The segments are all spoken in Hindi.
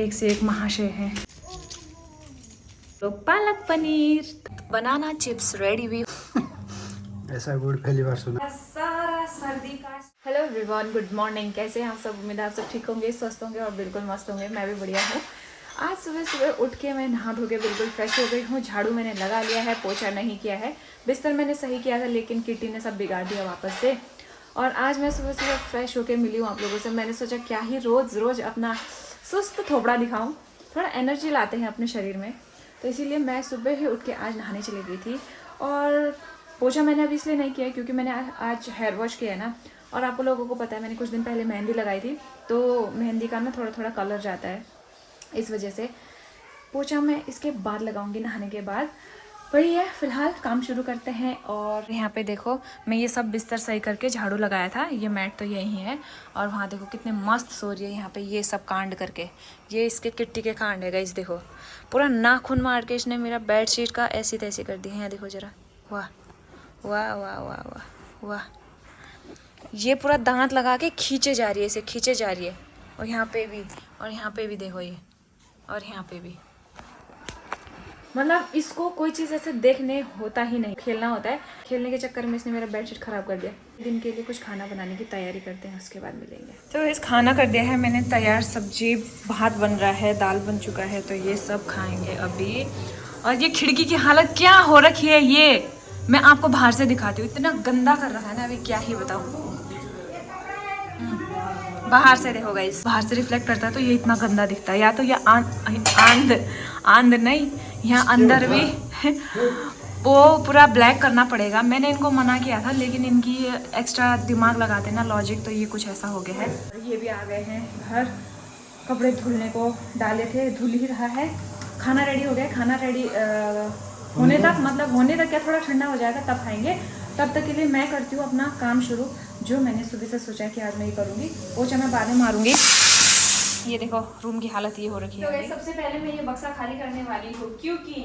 एक से एक महाशय हैं। तो palak paneer, banana chips ready भी। ऐसा वर्ड पहली बार सुना। सारा सर्दी का। Hello everyone, good morning. कैसे हैं आप सब? उम्मीद है आप सब ठीक होंगे, स्वस्थ होंगे और बिल्कुल मस्त होंगे। मैं भी बढ़िया हूँ। आज सुबह सुबह उठ के मैं नहा धो के बिल्कुल फ्रेश हो गई हूँ। झाड़ू मैंने लगा लिया है, पोछा नहीं किया है। बिस्तर मैंने सही किया था लेकिन किटी ने सब बिगाड़ दिया वापस से। और आज मैं सुबह सुबह फ्रेश होके मिली हूँ आप लोगों से। मैंने सोचा क्या ही रोज़ रोज़ अपना सुस्त थोबड़ा दिखाऊँ, थोड़ा एनर्जी लाते हैं अपने शरीर में। तो इसीलिए मैं सुबह ही उठ के आज नहाने चली गई थी। और पोछा मैंने अभी इसलिए नहीं किया क्योंकि मैंने आज हेयर वॉश किया है ना। और आप लोगों को पता है मैंने कुछ दिन पहले मेहंदी लगाई थी, तो मेहंदी का ना थोड़ा थोड़ा कलर जाता है, इस वजह से पोछा मैं इसके बाद लगाऊंगी नहाने के बाद। वही है, फिलहाल काम शुरू करते हैं। और यहाँ पे देखो, मैं ये सब बिस्तर सही करके झाड़ू लगाया था। ये मैट तो यही है। और वहाँ देखो कितने मस्त सो रही है यहाँ पे, ये सब कांड करके। ये इसके किट्टी के कांड है गाइस। देखो पूरा नाखून मार के इसने मेरा बेड शीट का ऐसी तैसी कर दी है। यहाँ देखो जरा, वाह वाह वाह वाह वाह वाह। ये पूरा दांत लगा के खींचे जा रही है, इसे खींचे जा रही है। और यहाँ पे भी, और यहाँ पे भी देखो ये, और यहाँ पे भी। मतलब इसको कोई चीज़ ऐसे देखने होता ही नहीं, खेलना होता है। खेलने के चक्कर में इसने मेरा बेडशीट खराब कर दिया। दिन के लिए कुछ खाना बनाने की तैयारी करते हैं, उसके बाद मिलेंगे। तो इस खाना कर दिया है मैंने तैयार। सब्जी भात बन रहा है, दाल बन चुका है, तो ये सब खाएंगे अभी। और ये खिड़की की हालत क्या हो रखी है, ये मैं आपको बाहर से दिखाती हूँ। इतना गंदा कर रखा है ना, अभी क्या ही बताऊँ। बाहर से देखो गाइस, बाहर से रिफ्लेक्ट करता है तो ये इतना गंदा दिखता है। या तो ये आंध नहीं, यहाँ अंदर भी वो पूरा ब्लैक करना पड़ेगा। मैंने इनको मना किया था लेकिन इनकी एक्स्ट्रा दिमाग लगाते ना लॉजिक, तो ये कुछ ऐसा हो गया है। ये भी आ गए हैं घर। कपड़े धुलने को डाले थे, धुल ही रहा है। खाना रेडी हो गया। खाना रेडी होने तक, मतलब होने तक क्या, थोड़ा ठंडा हो जाएगा तब खाएंगे। तब तक के लिए मैं करती हूँ अपना काम शुरू, जो मैंने सुबह से सोचा है कि आज मैं ये करूँगी। पोछा मैं बाद में मारूंगी। ये देखो रूम की हालत ये हो रखी है। तो सबसे पहले मैं ये बक्सा खाली करने वाली हूँ क्योंकि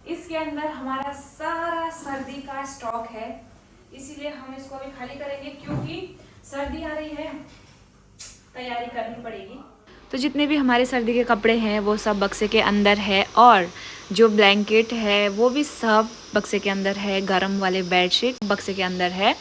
इसके अंदर हमारा सारा सर्दी का स्टॉक है। इसीलिए हम इसको अभी खाली करेंगे क्योंकि सर्दी आ रही है, तैयारी करनी पड़ेगी। तो जितने भी हमारे सर्दी के कपड़े हैं वो सब बक्से के अंदर है। और जो ब्लैंकेट है वो भी सब बक्से के अंदर है। गरम वाले बेडशीट बक्से के अंदर है।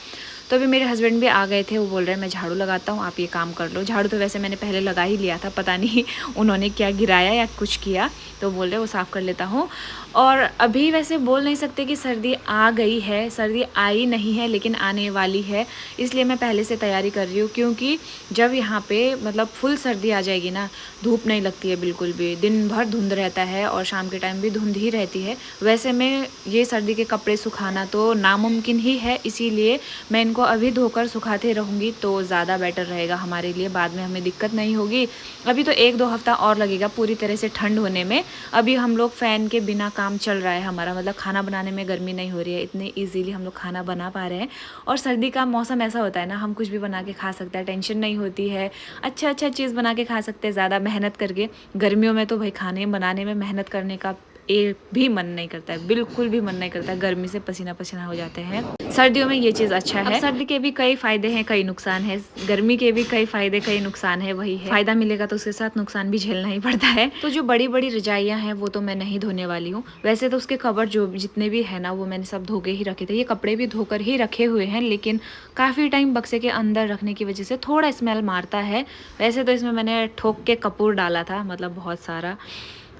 तो अभी मेरे हस्बैंड भी आ गए थे, वो बोल रहे हैं मैं झाड़ू लगाता हूँ, आप ये काम कर लो। झाड़ू तो वैसे मैंने पहले लगा ही लिया था, पता नहीं उन्होंने क्या गिराया या कुछ किया, तो बोल रहे वो साफ़ कर लेता हूँ। और अभी वैसे बोल नहीं सकते कि सर्दी आ गई है, सर्दी आई नहीं है लेकिन आने वाली है। इसलिए मैं पहले से तैयारी कर रही हूँ क्योंकि जब यहाँ पे मतलब फुल सर्दी आ जाएगी ना, धूप नहीं लगती है बिल्कुल भी, दिन भर धुंध रहता है और शाम के टाइम भी धुंध ही रहती है। वैसे में ये सर्दी के कपड़े सुखाना तो नामुमकिन ही है, इसीलिए मैं इनको अभी धोकर सुखाते रहूँगी तो ज़्यादा बेटर रहेगा हमारे लिए। बाद में हमें दिक्कत नहीं होगी। अभी तो 1-2 हफ्ता और लगेगा पूरी तरह से ठंड होने में। अभी हम लोग फ़ैन के बिना काम चल रहा है हमारा, मतलब खाना बनाने में गर्मी नहीं हो रही है, इतने ईजीली हम लोग खाना बना पा रहे हैं। और सर्दी का मौसम ऐसा होता है ना, हम कुछ भी बना के खा सकते हैं, टेंशन नहीं होती है। अच्छा चीज़ बना के खा सकते हैं ज़्यादा मेहनत करके। गर्मियों में तो भाई खाने बनाने में मेहनत करने का एक भी मन नहीं करता है, बिल्कुल भी मन नहीं करता है। गर्मी से पसीना पसीना हो जाते हैं। सर्दियों में ये चीज़ अच्छा है। अब सर्दी के भी कई फायदे हैं, कई नुकसान है। गर्मी के भी कई फायदे कई नुकसान है। वही है, फायदा मिलेगा तो उसके साथ नुकसान भी झेलना ही पड़ता है। तो जो बड़ी बड़ी रजाइयाँ हैं वो तो मैं नहीं धोने वाली हूँ। वैसे तो उसके कवर जो जितने भी है ना वो मैंने सब धो के ही रखे थे। ये कपड़े भी धोकर ही रखे हुए हैं लेकिन काफ़ी टाइम बक्से के अंदर रखने की वजह से थोड़ा स्मेल मारता है। वैसे तो इसमें मैंने ठोक के कपूर डाला था, मतलब बहुत सारा।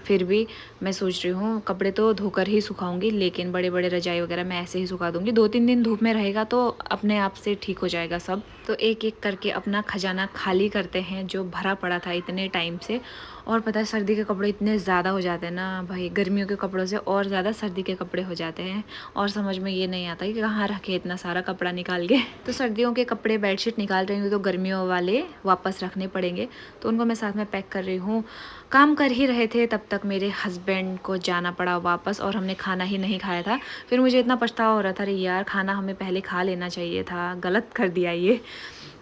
फिर भी मैं सोच रही हूँ कपड़े तो धोकर ही सुखाऊंगी, लेकिन बड़े बड़े रजाई वगैरह मैं ऐसे ही सुखा दूंगी। 2-3 दिन धूप में रहेगा तो अपने आप से ठीक हो जाएगा सब। तो एक एक करके अपना खजाना खाली करते हैं जो भरा पड़ा था इतने टाइम से। और पता है सर्दी के कपड़े इतने ज़्यादा हो जाते हैं ना भाई, गर्मियों के कपड़ों से और ज़्यादा सर्दी के कपड़े हो जाते हैं। और समझ में ये नहीं आता कि कहाँ रखे इतना सारा कपड़ा निकाल के। तो सर्दियों के कपड़े बेडशीट निकाल रही हूँ तो गर्मियों वाले वापस रखने पड़ेंगे, तो उनको मैं साथ में पैक कर रही हूँ। काम कर ही रहे थे तब तक मेरे हस्बैंड को जाना पड़ा वापस और हमने खाना ही नहीं खाया था। फिर मुझे इतना पछतावा हो रहा था, अरे यार खाना हमें पहले खा लेना चाहिए था, गलत कर दिया ये।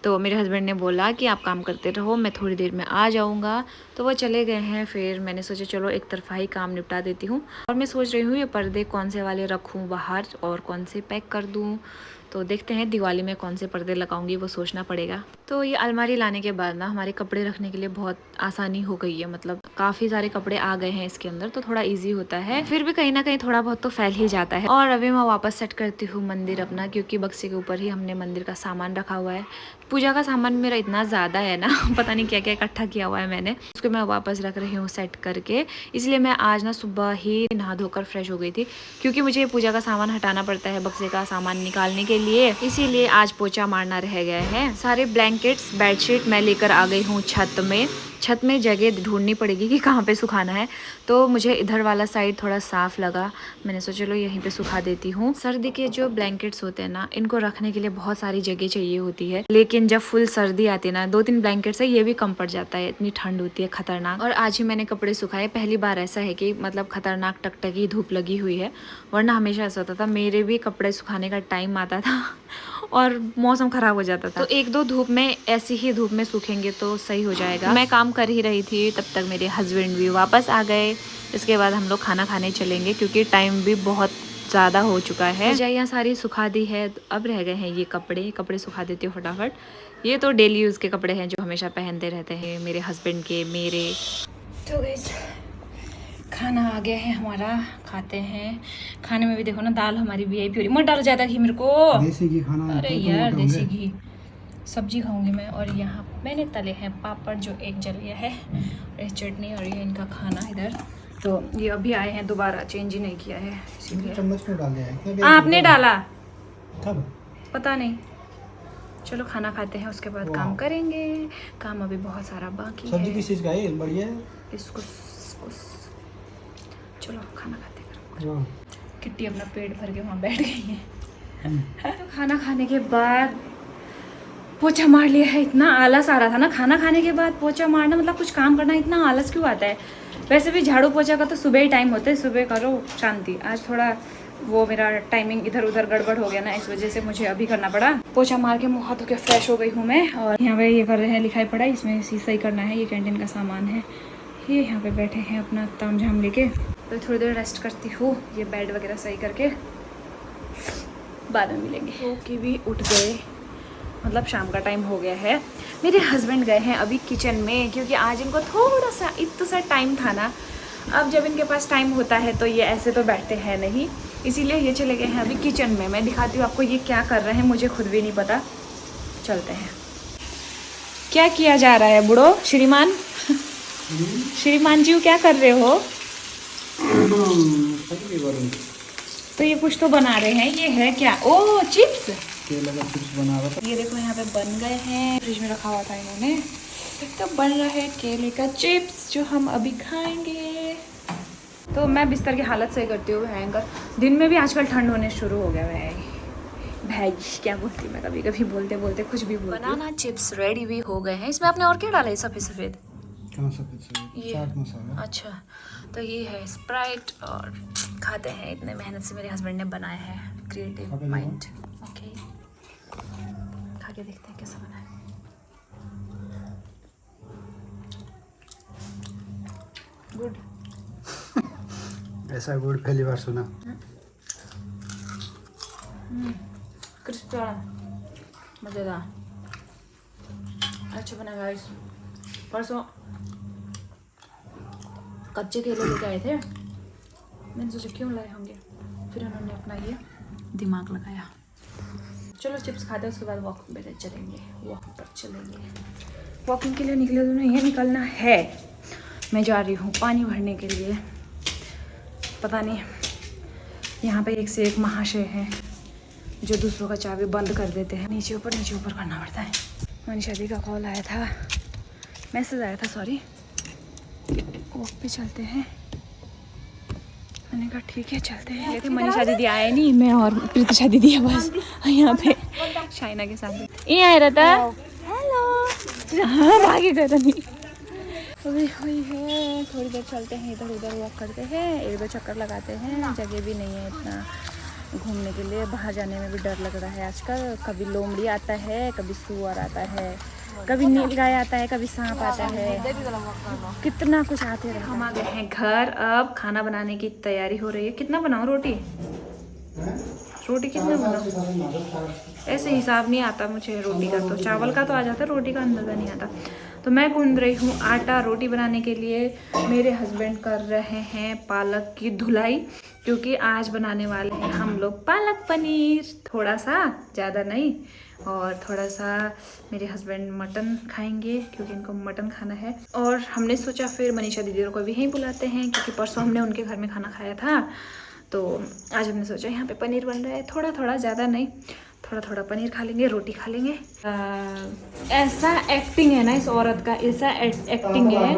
तो मेरे हस्बैंड ने बोला कि आप काम करते रहो, मैं थोड़ी देर में आ जाऊंगा। तो वो चले गए हैं। फिर मैंने सोचा चलो एक तरफा ही काम निपटा देती हूँ। और मैं सोच रही हूँ ये पर्दे कौन से वाले रखूँ बाहर और कौन से पैक कर दूँ। तो देखते हैं दिवाली में कौन से पर्दे लगाऊंगी, वो सोचना पड़ेगा। तो ये अलमारी लाने के बाद ना हमारे कपड़े रखने के लिए बहुत आसानी हो गई है, मतलब काफ़ी सारे कपड़े आ गए हैं इसके अंदर, तो थोड़ा इजी होता है। फिर भी कहीं ना कहीं थोड़ा बहुत तो फैल ही जाता है। और अभी मैं वापस सेट करती हूँ मंदिर अपना, क्योंकि बक्से के ऊपर ही हमने मंदिर का सामान रखा हुआ है। पूजा का सामान मेरा इतना ज़्यादा है ना, पता नहीं क्या क्या इकट्ठा किया हुआ है मैंने, उसको मैं वापस रख रही हूँ सेट करके। इसलिए मैं आज ना सुबह ही नहा धोकर फ्रेश हो गई थी, क्योंकि मुझे पूजा का सामान हटाना पड़ता है बक्से का सामान निकालने के लिए, इसीलिए आज पोछा मारना रह गया है। सारे ब्लैंकेट्स बेडशीट मैं लेकर आ गई हूँ छत में। छत में जगह ढूंढनी पड़ेगी कि कहाँ पे सुखाना है, तो मुझे इधर वाला साइड थोड़ा साफ लगा, मैंने सोचा चलो यहीं पे सुखा देती हूँ। सर्दी के जो ब्लैंकेट्स होते हैं ना, इनको रखने के लिए बहुत सारी जगह चाहिए होती है, लेकिन जब फुल सर्दी आती है ना, 2-3 ब्लैंकेट्स है ये भी कम पड़ जाता है, इतनी ठंड होती है खतरनाक। और आज ही मैंने कपड़े सुखाए, पहली बार ऐसा है कि मतलब खतरनाक टकटकी धूप लगी हुई है, वरना हमेशा ऐसा होता था मेरे भी कपड़े सुखाने का टाइम आता था और मौसम खराब हो जाता था। तो 1-2 धूप में ऐसी ही धूप में सूखेंगे तो सही हो जाएगा। मैं काम कर ही रही थी, तब तक मेरे हस्बैंड भी वापस आ गए। इसके बाद हम लोग खाना खाने चलेंगे, क्योंकि टाइम भी बहुत ज़्यादा हो चुका है। यहाँ सारी सुखा दी है, तो अब रह गए हैं ये कपड़े सुखा देती हूँ फटाफट। ये तो डेली यूज़ के कपड़े हैं जो हमेशा पहनते रहते हैं मेरे हस्बैंड के, मेरे। तो गाइस खाना आ गया है हमारा, खाते हैं। खाने में भी देखो ना, दाल हमारी VIP हो रही, मत डालो ज़्यादा घी मेरे को, देसी घी खाना। अरे यार देसी घी। सब्जी खाऊंगी मैं। और यहाँ मैंने तले हैं पापड़ जो एक जल गया है, और चटनी, और ये इनका खाना इधर। तो ये अभी आए हैं, दोबारा चेंज ही नहीं किया है इसीलिए। चम्मच में डाल दिया है। आपने डाला? कब? पता नहीं। चलो खाना खाते हैं, उसके बाद काम करेंगे। काम अभी बहुत सारा बाकी है। सब्जी किस चीज़ का है? बढ़िया है। इसको चलो खाना खाते हैं। किट्टी अपना पेट भर के वहाँ बैठ गई है। तो खाना खाने के बाद पोछा मार लिया है। इतना आलस आ रहा था ना खाना खाने के बाद पोछा मारना, मतलब कुछ काम करना इतना आलस क्यों आता है। वैसे भी झाड़ू पोछा का तो सुबह ही टाइम होता है, सुबह करो शांति। आज थोड़ा वो मेरा टाइमिंग इधर उधर गड़बड़ हो गया ना, इस वजह से मुझे अभी करना पड़ा। पोछा मार के मुँह हाथ धो के फ्रेश हो गई हूँ मैं। और यहाँ पे ये कर रहे हैं लिखाई पढ़ाई, इसमें सही करना है। ये कैंटीन का सामान है, ये यहाँ पे बैठे हैं अपना ताम झाम लेके। तो थोड़ी देर रेस्ट करती हूँ, ये बेड वगैरह सही करके बाद में मिलेंगे। वो कि भी उठ गए, मतलब शाम का टाइम हो गया है। मेरे हस्बैंड गए हैं अभी किचन में, क्योंकि आज इनको थोड़ा सा इतना सा टाइम था ना। अब जब इनके पास टाइम होता है तो ये ऐसे तो बैठते हैं नहीं, इसीलिए ये चले गए हैं अभी किचन में। मैं दिखाती हूँ आपको ये क्या कर रहे हैं, मुझे खुद भी नहीं पता। चलते हैं। क्या किया जा रहा है बुढ़ो? श्रीमान श्रीमान जी क्या कर रहे हो? तो ये कुछ तो बना रहे हैं, ये है क्या? ओ चिप्स। केला का चिप्स बना रहा था। ये देखो यहाँ पे बन गए हैं, फ्रिज में रखा हुआ था इन्होंने। तो बन रहा है केले का चिप्स जो हम अभी खाएंगे। तो मैं बिस्तर की हालत सही करती हूँ भयंकर। दिन में भी आजकल ठंड होने शुरू हो गया है। भाई क्या बोलती मैं, कभी कभी बोलते बोलते कुछ भी बोलती। बनाना चिप्स रेडी भी हो गए हैं। इसमें आपने और क्या डाला है? सफ़ेद सफ़ेद चाट मसाला। अच्छा, तो ये है स्प्राइट। और खाते हैं, इतने मेहनत से मेरे हस्बैंड ने बनाया है, क्रिएटिव माइंड। ओके, खा के देखते हैं कैसा बना है। गुड। ऐसा गुड पहली बार सुना। क्रिस्पी वाला, मज़ेदार, अच्छा बना गाइस। परसों कच्चे केले लेके आए थे, मैंने सोचा क्यों लाए होंगे, फिर उन्होंने अपना ये दिमाग लगाया। चलो चिप्स खाते हैं, उसके बाद वॉक पे चलेंगे, वॉक पर चलेंगे। वॉकिंग के लिए निकले तो नहीं है, निकलना है। मैं जा रही हूँ पानी भरने के लिए। पता नहीं, यहाँ पे एक से एक महाशय हैं जो दूसरों का चाबी बंद कर देते हैं। नीचे ऊपर करना पड़ता है। मनीषा दी का कॉल आया था, मैसेज आया था, सॉरी। वॉक पे चलते हैं। मैंने कहा ठीक है चलते हैं, लेकिन मनीषा दीदी आए नहीं, मैं और प्रीतिशा दीदी है बस यहाँ पे शाइना के साथ। ये आया रहता, हेलो, हाँ भागे गए था नहीं। अभी हुई है, थोड़ी देर चलते हैं, इधर उधर वॉक करते हैं, 1-2 चक्कर लगाते हैं। जगह भी नहीं है इतना घूमने के लिए, बाहर जाने में भी डर लग रहा है आजकल। कभी लोमड़ी आता है, कभी सुअर आता है, कभी नीलगाय आता है, कभी सांप आता है, कितना कुछ आते रहे। हम आ गए हैं घर, अब खाना बनाने की तैयारी हो रही है। कितना बनाऊं रोटी? रोटी कितने बनाऊँ, ऐसे हिसाब नहीं आता मुझे रोटी का। तो चावल का तो आ जाता है, रोटी का अंदाज़ा नहीं आता। तो मैं गूंद रही हूँ आटा रोटी बनाने के लिए। मेरे हस्बैंड कर रहे हैं पालक की धुलाई, क्योंकि आज बनाने वाले हैं हम लोग पालक पनीर। थोड़ा सा, ज़्यादा नहीं। और थोड़ा सा मेरे हस्बैंड मटन खाएंगे, क्योंकि इनको मटन खाना है। और हमने सोचा फिर मनीषा दीदी को भी यहीं बुलाते हैं, क्योंकि परसों हमने उनके घर में खाना खाया था। तो आज हमने सोचा यहाँ पे पनीर बन रहा है, थोड़ा थोड़ा, ज़्यादा नहीं, थोड़ा थोड़ा पनीर खा लेंगे, रोटी खा लेंगे। ऐसा एक्टिंग है ना इस औरत का, ऐसा एक्टिंग है,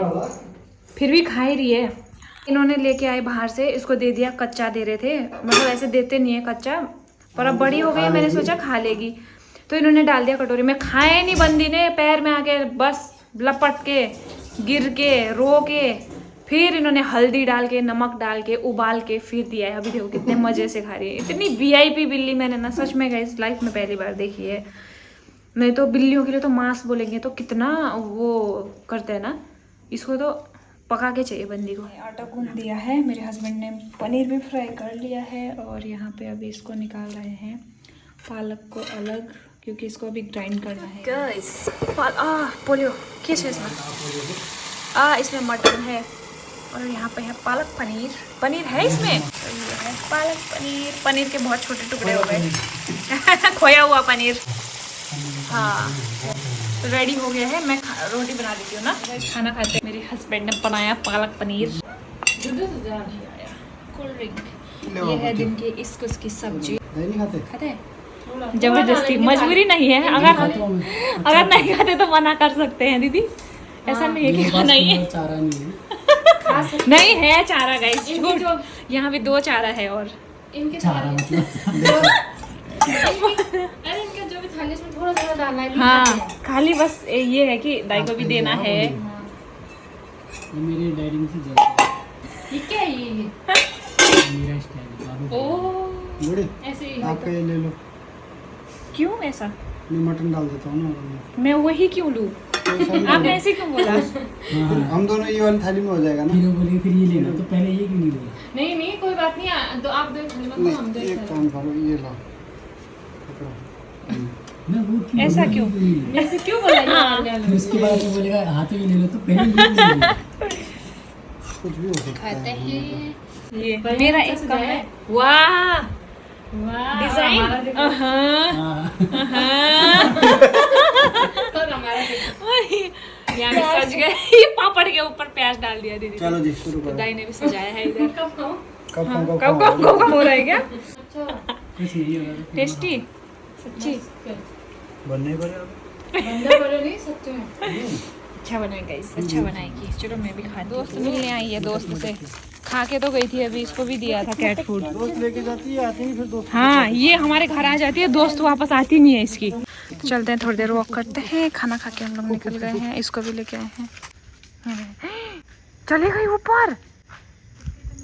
फिर भी खा ही रही है। इन्होंने लेके आए बाहर से, इसको दे दिया, कच्चा दे रहे थे, मतलब ऐसे देते नहीं है कच्चा, पर अब बड़ी हो गई, मैंने सोचा खा लेगी, तो इन्होंने डाल दिया कटोरी में। खाए नहीं बंदी ने, पैर में आके बस लपट के, गिर के, रो के, फिर इन्होंने हल्दी डाल के, नमक डाल के, उबाल के फिर दिया है। अभी देखो कितने मज़े से खा रही है। इतनी वीआईपी बिल्ली मैंने ना सच में गाइस लाइफ में पहली बार देखी है। मैं तो बिल्लियों के लिए तो मांस बोलेंगे तो कितना वो करते हैं ना, इसको तो पका के चाहिए बंदी को। आटा गूंद दिया है, मेरे हस्बैंड ने पनीर भी फ्राई कर लिया है, और यहाँ पे अभी इसको निकाल रहे हैं पालक को अलग, क्योंकि इसको अभी ग्राइंड करना है। गाइस बोलियो क्या इसमें मटन है, और यहाँ पे है पालक पनीर। पनीर है इसमें, है पालक पनीर। पनीर के बहुत छोटे टुकड़े हो गए खोया हुआ पनीर। हाँ, तो रेडी हो गया है। मैं रोटी बना देती हूँ ना, खाना खाते हैं। मेरे हस्बैंड ने बनाया पालक पनीर, कोल्ड ड्रिंक। ये है दिन की इसकुस की सब्जी। खाते हैं जबरदस्ती, मजबूरी नहीं है। अगर नहीं खाते तो मना कर सकते हैं दीदी, ऐसा नहीं है कि नहीं है। चारा नहीं है, नहीं है चारा गाइस, यहाँ भी 2 चारा है। और इनके चारा मतलब अरे इनका जो भी थाली में थोड़ा थोड़ा डालना है। हाँ, खाली बस ये है कि दाई को भी देना है। ये मेरे डैडी से ज्यादा ये क्या है ये मेरा स्टाइल है। ओ बड़े ऐसे ही आप ये ले लो। क्यों ऐसा? मैं मटन डाल देता हूँ ना। मैं वही क्यों लूँ? आपने ऐसे क्यों बोला? हम दोनों ये वाली थाली में हो जाएगा ना। फिर बोले फिर ये लेना, तो पहले ये क्यों नहीं बोला? नहीं नहीं कोई बात नहीं, तो आप 2 थाली में हम 2 एक काम करो, ये लो मैं वो ऐसा क्यों? ऐसे क्यों बोला? फिर उसके बाद जो बोलेगा हाथ में ले लो, तो पहले ये ले लो। कुछ भी हो सकता खाते है। हैं ये मेरा एक कप है। वाह वाह डिजाइन। यहाँ भी सज गए, पापड़ के ऊपर प्याज डाल दिया दीदी। चलो जी शुरू करो। दाई ने भी सजाया है इधर। कब कब हो रहा है क्या? अच्छा कुछ नहीं होगा। टेस्टी सच्ची बनने पर बंदा बोले नहीं सच्चे में अच्छा बनाए गाइस, अच्छा बनाएगी। चलो मैं भी खा। दोस्त मिलने आई है, दोस्त से खा के तो गई थी, अभी इसको भी दिया था कैट फूड। दोस्त लेके जाती है, आती है फिर दोस्त। हाँ, ये हमारे घर आ जाती है, दोस्त वापस आती नहीं है इसकी। तो चलते हैं, थोड़ी देर वॉक करते हैं। खाना खा के हम लोग निकल गए हैं, इसको भी लेके आए हैं। चले गई ऊपर।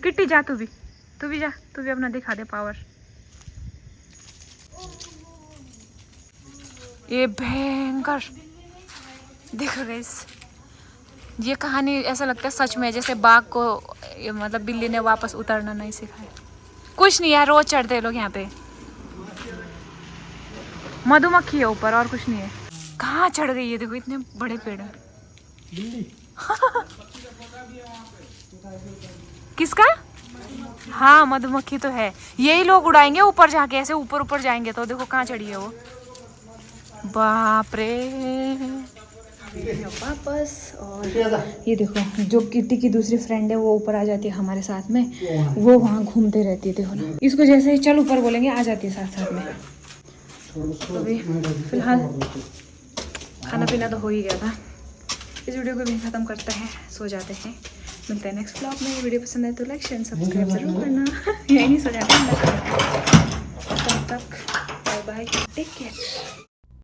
किट्टी जा, तू भी जा, तू भी अपना दिखा दे पावर। ये भयंकर देख रहे गाइस, ये कहानी ऐसा लगता है सच में, जैसे बाघ को मतलब बिल्ली ने वापस उतरना नहीं सिखाया। कुछ नहीं यार, रोज चढ़ते हैं लोग यहाँ पे। मधुमक्खी है ऊपर, और कुछ नहीं है। कहाँ चढ़ गई है? देखो इतने बड़े पेड़ हैं। किसका? हाँ मधुमक्खी तो है, यही लोग उड़ाएंगे ऊपर जाके, ऐसे ऊपर ऊपर जाएंगे। तो देखो कहाँ चढ़ी है वो, बाप रे। वापस। और ये देखो, जो किट्टी की दूसरी फ्रेंड है वो ऊपर आ जाती है हमारे साथ में, वो वहाँ घूमते रहती है। देखो ना, इसको जैसे ही चल ऊपर बोलेंगे आ जाती है साथ साथ में। अभी फिलहाल खाना पीना तो हो ही गया था। इस वीडियो को भी ख़त्म करते हैं, सो जाते हैं। मिलते हैं नेक्स्ट ब्लॉग में। वीडियो पसंद आए तो लाइक शेयर सब्सक्राइब जरूर करना। यही नहीं, सो जाते हैं। तब तक बाय बाय, टेक केयर।